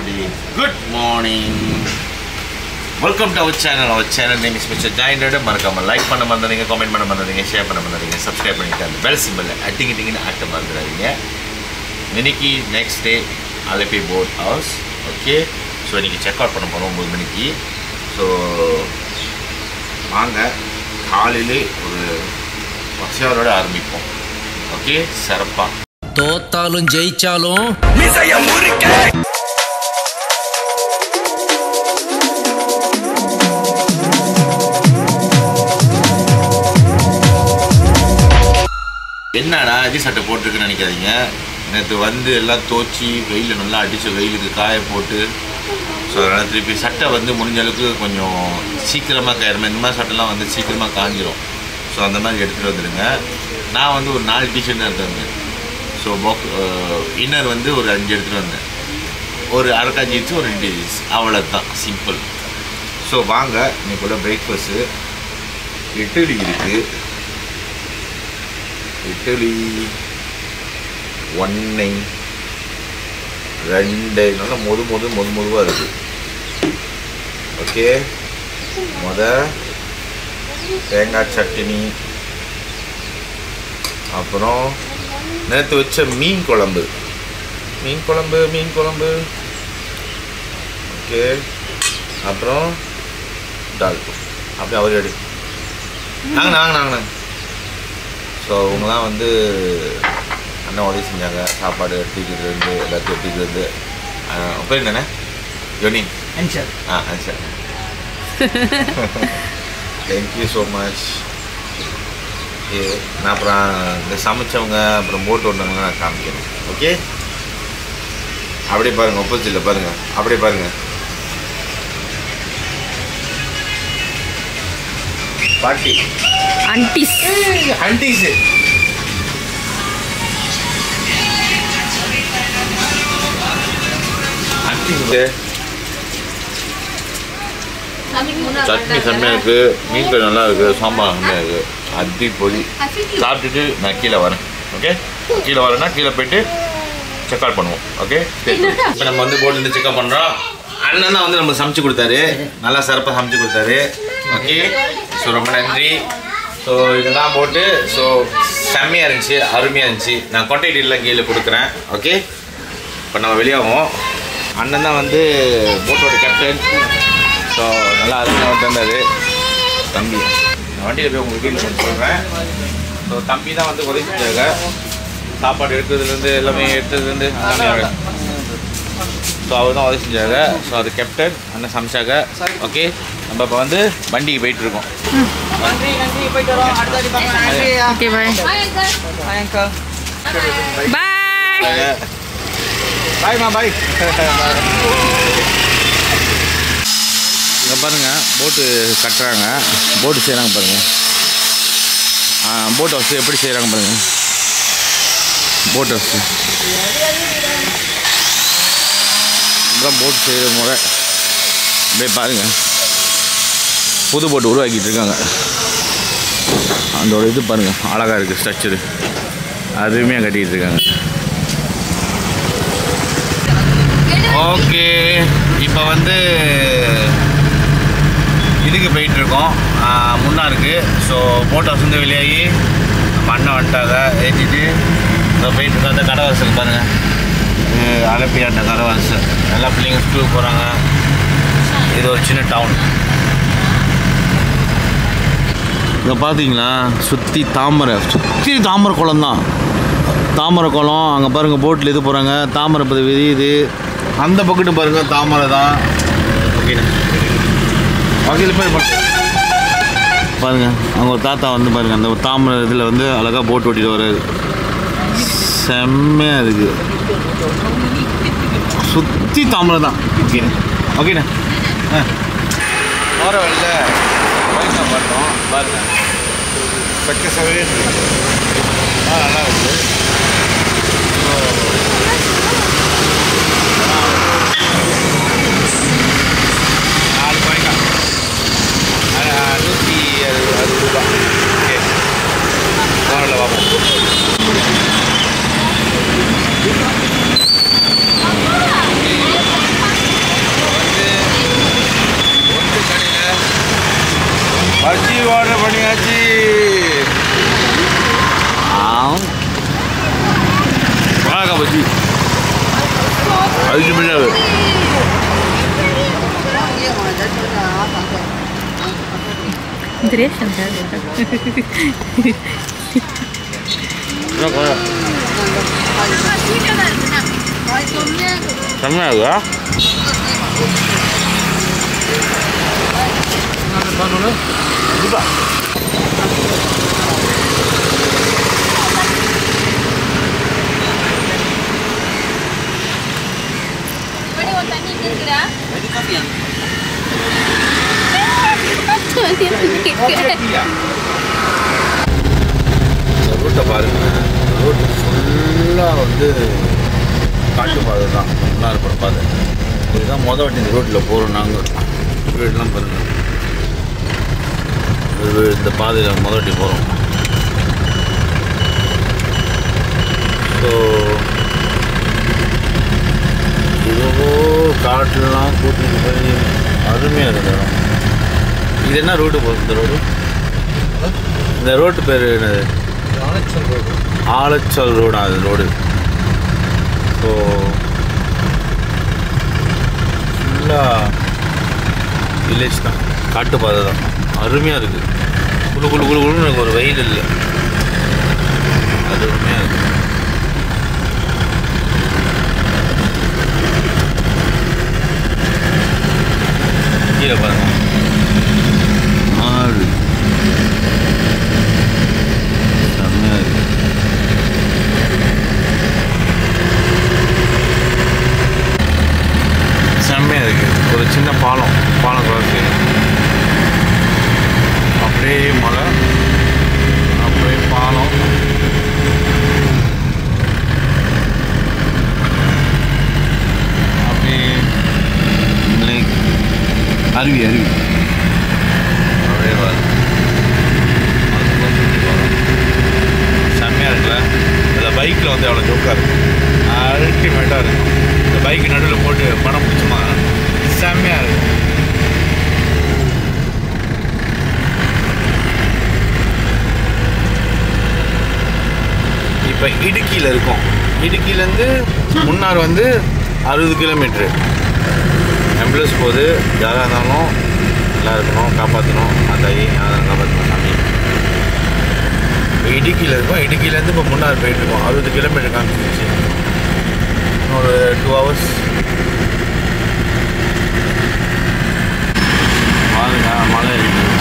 everybody. Good morning. Welcome to our channel. Our channel name is Mr. Giant Red. மறக்காம like பண்ண மறந்துடுங்க, comment பண்ண மறந்துடுங்க, share பண்ண மறந்துடுங்க, சப்ஸ்கிரைப் பண்ணிட்டு அந்த பெல் சிம்பல் அட்டிங்கிட்டிங்கன்னு ஆட்ட மறந்துடாதீங்க. இன்னைக்கு next day Alleppey boat house. Okay, so இன்றைக்கி செக் அவுட் பண்ண போகிறோம் 9 மணிக்கு. ஸோ வாங்க காலையிலே ஒரு பசியாரோட ஆரம்பிப்போம். ஓகே, சிறப்பாக தோத்தாலும் ஜெயிச்சாலும் என்னடா அடி சட்டை போட்டுருக்குன்னு நினைக்காதீங்க. நேற்று வந்து எல்லாம் தோச்சி வெயிலில் நல்லா அடித்த வெயிலுக்கு காய போட்டு, ஸோ அதனால் திருப்பி சட்டை வந்து முடிஞ்ச அளவுக்கு கொஞ்சம் சீக்கிரமாக காயிரும். இந்த மாதிரி சட்டைலாம் வந்து சீக்கிரமாக காஞ்சிரும். ஸோ அந்த மாதிரி எடுத்துகிட்டு வந்துடுங்க. நான் வந்து ஒரு 4 டிஷர்ட் தான் எடுத்துருந்தேன். ஸோ இன்னர் வந்து ஒரு 5 எடுத்துகிட்டு வந்தேன். ஒரு அரைக்கா ஜீன்ஸு, ஒரு 2 ஜீன்ஸ், அவ்வளோதான், சிம்பிள். ஸோ வாங்க இன்னைக்குள்ள பிரேக்ஃபாஸ்ட்டு. இட்லி இருக்குது. இட்லி 1 2 நல்லா மொதுவாக இருக்குது. ஓகே, தேங்காய் சட்னி, அப்புறம் நேற்று வச்ச மீன் குழம்பு. ஓகே, அப்புறம் டால். அப்படியே அவர் எடு நாங்கள் ஸோ அவங்களாம் வந்து அண்ணன் உதவி செஞ்சாங்க. சாப்பாடு எடுத்துக்கிறது எல்லாத்தையும் எடுத்துக்கிறது. பேர் என்னண்ணே? யோனி. அன்ஷர். Thank you so much. ஓகே, நான் அப்புறம் இந்த சமைச்சவங்க அப்புறம் போட்டு ஓட்டினவங்க நான் காமிக்கிறேன். ஓகே, அப்படியே பாருங்கள், ஒப்போசிட்டில் பாருங்கள், அப்படியே பாருங்கள். பாட்டி ஆன்டிஸ் சட்னி செம்மையாக இருக்குது, மீன் கறி நல்லா இருக்குது, சாம்பார் செம்மையாக இருக்குது, அடிப்பொலி. சாப்பிட்டுட்டு நான் கீழே வரேன். ஓகே, கீழே வரேன்னா கீழே போய்ட்டு செக் அவுட் பண்ணுவோம். ஓகே, இப்போ நம்ம வந்து போட்டு வந்து செக்அப் பண்ணுறோம். அண்ணன் தான் வந்து நம்மளுக்கு சமைச்சு கொடுத்தாரு, நல்லா சிறப்பாக சமைச்சு கொடுத்தாரு. ஓகே, ஸோ ரொம்ப நன்றி. ஸோ இதெல்லாம் போட்டு ஸோ செம்மையாக இருந்துச்சு, அருமையாக இருந்துச்சு. நான் கொட்டைட்டிலாம் கீழே கொடுக்குறேன். ஓகே, இப்போ நம்ம வெளியாகும். அண்ணன் தான் வந்து போட்டோட கேப்டன். ஸோ நல்லா அருமையாக வந்தார் தம்பி. நான் வண்டியில் போய் உங்களுக்கு வீட்டில் கொண்டு சொல்கிறேன். ஸோ தம்பி தான் வந்து உதவி செஞ்சாங்க. சாப்பாடு எடுக்கிறதுலேருந்து எல்லாமே எடுத்ததுலேருந்து எல்லாமே. ஸோ அவர் தான் உதவி செஞ்சாங்க. ஸோ அது கேப்டன், அண்ணன் சமைச்சாங்க. ஓகே, நம்ம இப்போ வந்து வண்டிக்கு போயிட்டுருக்கோம். ஓகே, பாய் பாய்மா, பாய். இங்கே பாருங்கள், போட்டு கட்டுறாங்க, போட்டு செய்கிறாங்க பாருங்கள். போட் ஹவுஸ் எப்படி செய்கிறாங்க பாருங்கள். போட் ஹவுஸ் அப்புறம் போட் செய்கிற முறை அப்படியே பாருங்கள். புது போட்டு உருவாக்கிட்டு இருக்காங்க. அதோட இது பாருங்கள், அழகாக இருக்குது ஸ்ட்ரக்சரு, அருமையாக கட்டிகிட்டு இருக்காங்க. ஓகே, இப்போ வந்து இதுக்கு போயிட்டுருக்கோம், முன்னாருக்கு. ஸோ போட் ஹவுஸ் வந்து வெளியாகி நம்ம அண்ணன் வந்துட்டாங்க, ஏற்றிட்டு இப்போ போயிட்டுருக்கோம். அந்த கடை வாசல் பாருங்கள், அலப்பியாட்ட கடை வாசல். எல்லா பிள்ளைங்க ஸ்கூலுக்கு போகிறாங்க. இது ஒரு சின்ன டவுன். இங்கே பார்த்தீங்களா, சுற்றி தாமரை குளம் தான். தாமரை குளம் அங்கே பாருங்கள், போட்டில் இது போகிறாங்க, தாமரை பதி விரியுது. அந்த பக்கத்து பாருங்கள், தாமரை தான். ஓகேண்ணா, வகையில் போய் பாருங்கள், அவங்க ஒரு தாத்தா வந்து பாருங்கள், அந்த ஒரு தாமரை இதில் வந்து அழகாக போட்டு ஓட்டிட்டு வர்றாரு. செம்மையாக இருக்குது, சுற்றி தாமரை தான். ஓகேண்ணா போகிற வழியில் பைசா பார்த்தோம் பாருங்கள், சக்கசவே நல்லா இருக்குது. பஜ்ஜி அல்டிமேட்டாக செம்மையாகுதா கண்டிப்பா ரூட்டை பாருங்க ரோட்டு ஃபுல்லாக வந்து காட்டு பாதை தான் நல்லா இருக்கிற பாதை இதுதான் மொதல் வாட்டி இந்த ரோட்டில் போகிறோம் நாங்கள் வீடெலாம் பாருங்கள் இந்த பாதையில் மொதல் வாட்டி போகிறோம் ஸோ இவ்வளோ காட்டுலாம் கூட்டிகிட்டு போய் அருமையாக இருக்குது இடம் இது என்ன ரோடு போகுது இந்த ரோடு இந்த ரோட்டு பேர் என்னது ஆலச்சல் ரோடா அது ரோடு ஸோ ஃபுல்லாக வில்லேஜ் தான் காட்டுப்பாதை தான் அருமையாக இருக்குது குழு குழு குழு குழுன்னு எனக்கு ஒரு வெயில் இல்லை அது அருமையாக இருக்குது கீழே பாருங்க ஆறு செம்மையாக இருக்குது செம்மையாக இருக்குது ஒரு சின்ன பாலம் கிராஸ் அப்படியே மலை அப்படியே பாலம் அப்படியே லேக் அருவி அப்படியே செம்மையாக இருக்குல்ல இதில் பைக்கில் வந்து அவ்வளோ ஜோக்காக இருக்கும் அல்டிமேட்டாக இருக்கும் இந்த பைக்கு நடுவில் போட்டு படம் பிடிச்சோமா செம்மையாக இருக்கும் இப்போ இடுக்கியில் இருக்கோம் இடுக்கியிலேருந்து முன்னார் வந்து 60 கிலோமீட்ரு ஆம்புலன்ஸ் போகுது யாராக இருந்தாலும் நல்லா இருக்கணும் காப்பாற்றணும் மாதாயி யாராக காப்பாற்றணும் சாமி இப்போ இடுக்கியில் இருக்கோம் இடுக்கியிலேருந்து இப்போ முன்னார் போயிட்டுருக்கோம் 60 கிலோமீட்டர் காமிச்சிருச்சு ஒரு 2 hours பாருங்க மழை இருக்குங்க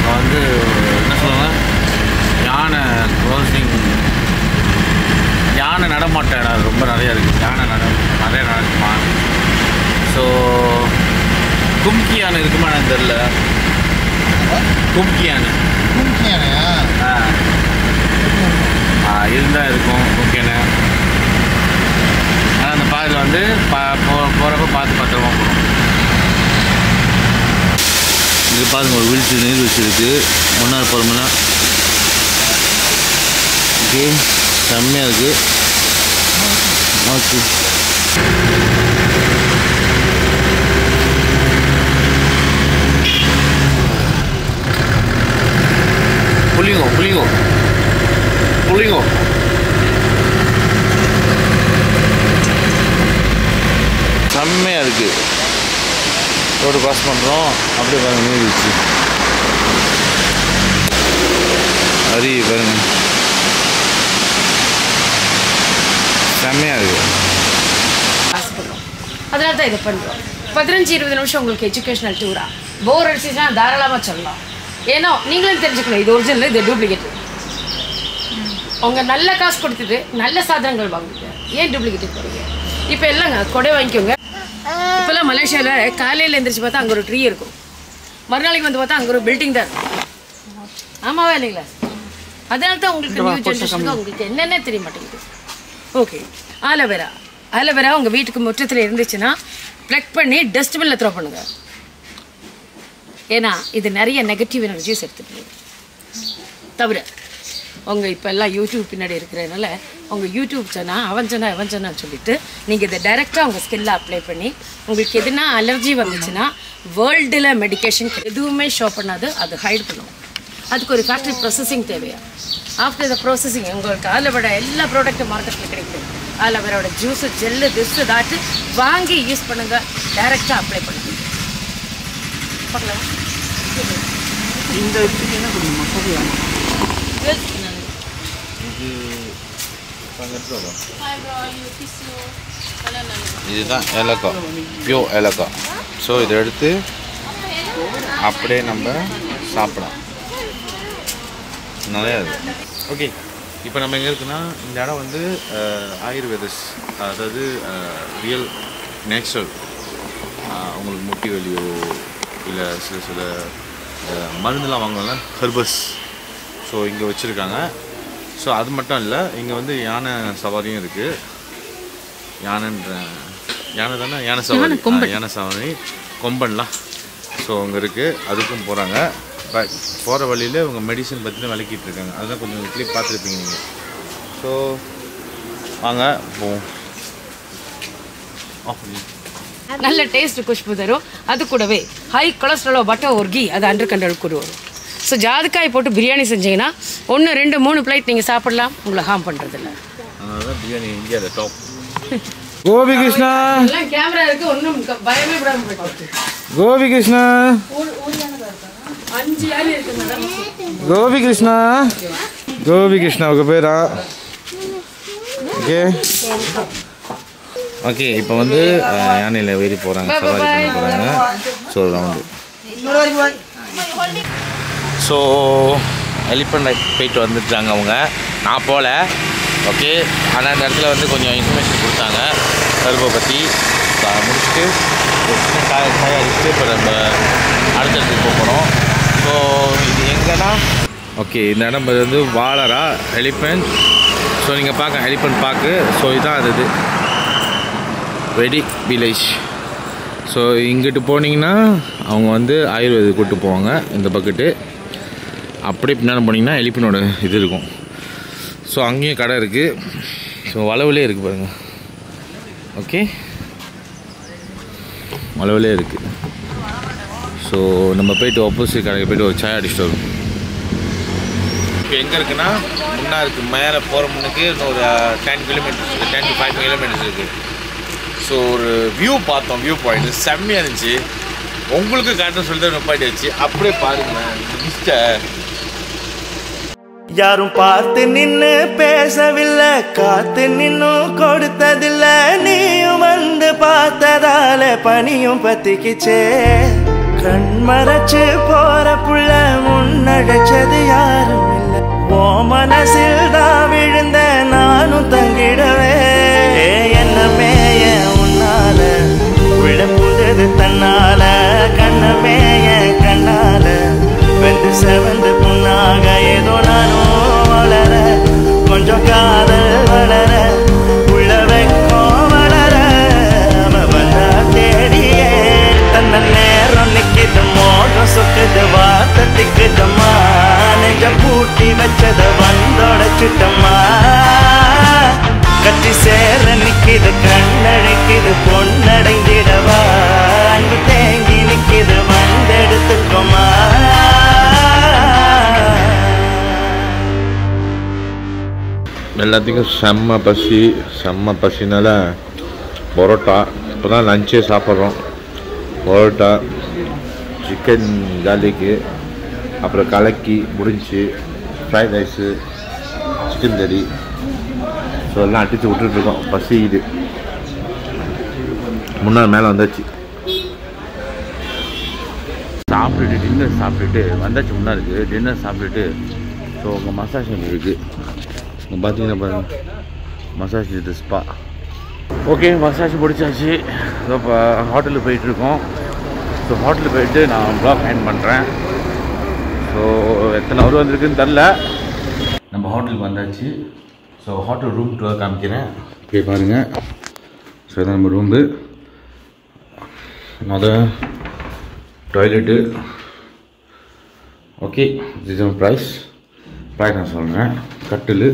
வந்து என்ன சொல்லுவாங்க யானை நடமாட்ட இடம் ரொம்ப நிறையா இருக்குது நிறைய நடக்குமா ஸோ கும்கி யானை இருக்குமான்னு தெரில கும்கி யானை இருந்தால் இருக்கும் கும்கி யானை ஆனால் அந்த பாதையில் வந்து போகிறப்ப பார்த்து பத்திரமா போகணும் இது பாருங்க ஒரு வீழ்ச்சி நீர்வீழ்ச்சி இருக்குது முன்னாள் போகிறோம்னா ஓகே செம்மையாக இருக்குது ஓகே புளிங்கோ செம்மையாக இருக்குது ரோடு பாஸ் பண்ணுறோம் அப்படியே பாருங்க நீர்வீழ்ச்சி அருவி பாருங்க செம்மையாக இருக்குது அதனால தான் இதை பண்ணுறோம் 15-20 நிமிஷம் உங்களுக்கு எஜுகேஷனல் டூரா போர் அடிச்சுன்னா தாராளமாக சொல்லலாம் ஏன்னா நீங்களும் தெரிஞ்சுக்கணும் இது ஒரிஜினல் இது டூப்ளிகேட் உங்கள் நல்ல காசு கொடுத்துட்டு நல்ல சாதனங்கள் வாங்குங்க ஏன் டூப்ளிகேட் போகிறீங்க இப்போ இல்லைங்க கொடை வாங்கிக்கோங்க இப்போல்லாம் மலேசியாவில் காலையில் எழுந்திரிச்சு பார்த்தா அங்கே ஒரு ட்ரீ இருக்கும் மறுநாளைக்கு வந்து பார்த்தா அங்கே ஒரு பில்டிங் தான் இருக்கும் ஆமாவா இல்லைங்களா அதனால தான் உங்களுக்கு நியூ ஜென்ரேஷனுக்கு உங்களுக்கு என்னென்ன தெரிய மாட்டேங்குது ஓகே ஆலோவேரா உங்கள் வீட்டுக்கு முற்றத்தில் இருந்துச்சுன்னா ப்ளக் பண்ணி டஸ்ட்பினில் த்ரோ பண்ணுங்க ஏன்னா இது நிறைய நெகட்டிவ் எனர்ஜிஸ் எடுத்துகிட்டு தவிர உங்கள் இப்போ எல்லாம் யூடியூப் பின்னாடி இருக்கிறதுனால உங்கள் யூடியூப் சேனல் அவன் சேனல் சொல்லிவிட்டு நீங்கள் இதை டைரெக்டாக உங்கள் ஸ்கில்ல அப்ளை பண்ணி உங்களுக்கு எதுனா அலர்ஜி வந்துச்சுன்னா வேர்ல்டில் மெடிக்கேஷன் எதுவுமே ஷோ பண்ணாது அது ஹைட் பண்ணும் அதுக்கு ஒரு ஃபேக்ட்ரி ப்ராசஸிங் தேவையா. ஆஃப்டர் த ப்ராசஸிங் உங்களுக்கு அதில் விட எல்லா ப்ராடக்ட்டும் மார்க்கெட்டில் கிடைக்குது. அதில் அவரோட ஜூஸு ஜெல்லு திஸ்ஸு தாட்டு வாங்கி யூஸ் பண்ணுங்கள், டைரெக்டாக அப்ளை பண்ணுங்க. பார்க்கலாம் இந்த என்ன கொடுங்க இதுதான் ஏலக்காய், பியூர் ஏலக்காய். ஸோ இதை எடுத்து அப்படியே நம்ம சாப்பிடலாம், நிறையா இருக்குது. ஓகே, இப்போ நம்ம எங்கே இருக்குன்னா இந்த இடம் வந்து ஆயுர்வேதஸ், அதாவது ரியல் நேச்சுரல். உங்களுக்கு முட்டி வலியோ இல்லை சில மருந்துலாம் வாங்கலாம், ஹெர்பஸ். ஸோ இங்கே வச்சுருக்காங்க. ஸோ அது மட்டும் இல்லை, இங்கே வந்து யானை சவாரியும் இருக்குது. யானை தானே, யானை சவாரி கொம்பன்லாம். ஸோ அங்கே இருக்குது, அதுக்கும் போகிறாங்க. பட் போகிற வழியில் இவங்க மெடிசன் பற்றின விளக்கிட்டு இருக்காங்க. அதுதான் கொஞ்சம் கிளிப் பார்த்துருப்பீங்க நீங்கள். ஸோ வாங்க போவோம். நல்ல டேஸ்ட் குஷ்பு தரும். அது கூடவே ஹை கொலஸ்ட்ராலோ பட்டர் ஒரு கீ அது அண்டர் கண்ட்ரோல் கூட வரும். ஸோ ஜாதிக்காய் போட்டு பிரியாணி செஞ்சீங்கன்னா 1 2 3 பிளேட் நீங்கள் சாப்பிடலாம், உங்களை ஹார்ம் பண்ணுறதில்ல. அதனால பிரியாணி இந்தியாவில் டாப். கோபி கிருஷ்ணா எல்லாம் கேமரா இருக்குது, ஒன்றும் பயமே விடாமல் போயிட்டு. கோபி கிருஷ்ணா 5 யானை இருக்குது மேடம். கோபி கிருஷ்ணா, கோபி கிருஷ்ணாவுக்கு பேரா? ஓகே ஓகே, இப்போ வந்து யானையில் ஏறி போகிறாங்க, சவாரி பண்ண போகிறாங்க. So round. So elephant right போயிட்டு வந்துட்டாங்க அவங்க. நான் போகல. ஓகே, ஆனால் அந்த இடத்துல வந்து கொஞ்சம் இன்ஃபர்மேஷன் கொடுத்தாங்க கருப்பை பற்றி. முடிச்சுட்டு ஒரு சின்ன காய அடிச்சுட்டு இப்போ நம்ம அடுத்த இடத்துக்கு போக போகிறோம். ஸோ இது எங்கன்னா ஓகே, இந்த இடம் வந்து வாலரா எலிஃபண்ட். ஸோ நீங்கள் பார்க்க எலிஃபண்ட் பார்க்கு. ஸோ இதுதான் அது வெடி வில்லேஜ். ஸோ இங்கிட்டு போனீங்கன்னா அவங்க வந்து ஆயுர்வேத கூப்பிட்டு போவாங்க இந்த பக்கெட்டு. அப்படியே பின்னாடி போனீங்கன்னா எலிஃபண்டோட இது இருக்கும். ஸோ அங்கேயும் கடை இருக்குது. ஸோ வளவுலே இருக்குது பாருங்கள். ஓகே, வளவுலே இருக்குது. ஸோ நம்ம போய்ட்டு ஆப்போசிட் கடைக்கு போய்ட்டு ஒரு சாய் அடிச்சுட்டு வரும். இப்போ எங்கே இருக்குன்னா முன்னா இருக்குது, மேலே போகிற முன்னுக்கு இன்னொரு 10 கிலோமீட்டர்ஸ் இருக்குது, 10 to 5 கிலோமீட்டர்ஸ் இருக்குது. ஸோ ஒரு வியூ பார்த்தோம், வியூ பாயிண்ட் செம்மையாக இருந்துச்சு. உங்களுக்கு காட்டுன்னு சொல்லிட்டு நிப்பாட்டியாச்சு. அப்படியே பாருங்களேன் மிஸ்டர். யாரும் பார்த்து நின்னு பேசவில்லை, காத்து நின்னும் கொடுத்ததில்லை. நீயும் வந்து பார்த்ததால பனியும் பத்திக்கிச்சே. கண் மறைச்சு போற புள்ள முன்னழைச்சது யாரும் இல்லை. ஓ மனசில் தான் விழுந்த நானும் தங்கிடவே. என்னமே உன்னால விழப்புந்தது தன்னால. கண்ணமே கண்ணால வெந்து செவந்து புண்ணாக ஏதோ நானும் வளர. கொஞ்சம் காதல் வளர, உள்ள வெக்கம் வளர. அவ வந்தா தேடியே தன்ன நேரம் நிக்கிது, மோகம் சொக்குது, வார்த்தை திக்குதம்மா. நெஞ்ச பூட்டி வச்சத வந்தொடைச்சிட்டம்மா. கட்டி சேர நிக்கிது, கண்ணழைக்குது, பொன்னடைந்திடவா. அன்பு தேங்கி நிக்கிது, வந்தெடுத்துக்கோமா. எல்லாத்துக்கும் செம்ம பசினால பரோட்டா. இப்போ தான் லஞ்சே சாப்பிட்றோம். பரோட்டா, சிக்கன் கார்லிக்கு, அப்புறம் கலக்கி முடிஞ்சு, ஃப்ரைட் ரைஸு, சிக்கன் கறி. ஸோ எல்லாம் அடித்து விட்டுட்ருக்கோம். பசி இது முன்னாள் மேலே வந்தாச்சு. சாப்பிட்டுட்டு டின்னர் சாப்பிட்டுட்டு வந்தாச்சு. முன்னாடி இருக்குது டின்னர் சாப்பிட்டுட்டு. ஸோ உங்கள் மசாஜ் அங்கே இருக்குது. இங்கே பார்த்தீங்கன்னா பாருங்கள், மசாஜ் இது ஸ்பா. ஓகே, மசாஜ் முடிச்சாச்சு. இப்போ ஹோட்டலுக்கு போயிட்டுருக்கோம். ஸோ ஹோட்டலுக்கு போயிட்டு நான் ப்ளாக் ஹேண்ட் பண்ணுறேன். ஸோ எத்தனை ஹவர் வந்திருக்குன்னு தெரில. நம்ம ஹோட்டலுக்கு வந்தாச்சு. ஸோ ஹோட்டல் ரூம் டூர் காமிக்கிறேன். ஓகே பாருங்கள். ஸோ இதான் நம்ம ரூம்பு. மொதல் டாய்லெட்டு. ஓகே, இது ப்ரைஸ் நான் சொல்கிறேன். கட்டில்.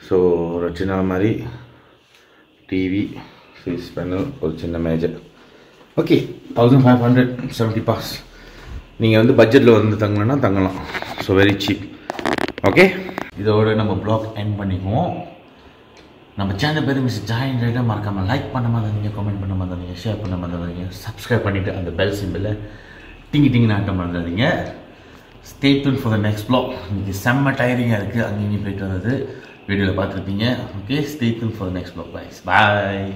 ஸோ ஒரு சின்ன மாதிரி டிவி, ஃபேஸ் பேனல், ஒரு சின்ன மேஜர். Okay, 1570 pass. நீங்கள் வந்து பட்ஜெட்டில் வந்து தங்கணும்னா தங்கலாம். So very cheap. ஓகே, இதோட நம்ம ப்ளாக் எண்ட் பண்ணிக்குவோம். நம்ம சேனல் பேர் மிஸ் ஜாயின் ரைட்டாக மறக்காமல் லைக் பண்ண மாதிரிங்க, கமெண்ட் பண்ண மாதிரிங்க, ஷேர் பண்ண மாதிரிங்க, சப்ஸ்கிரைப் பண்ணிவிட்டு அந்த பெல் சிம்பிளில் டிங்கி நாட்டம் பண்ணுறதுங்க. Stay tune for the next blog. இன்றைக்கி செம்ம டயரிங்காக இருக்குது, அங்கேயும் போயிட்டு வந்தது வீடியோவில் பார்த்துருப்பீங்க. Okay, stay tune for the next blog. Bye.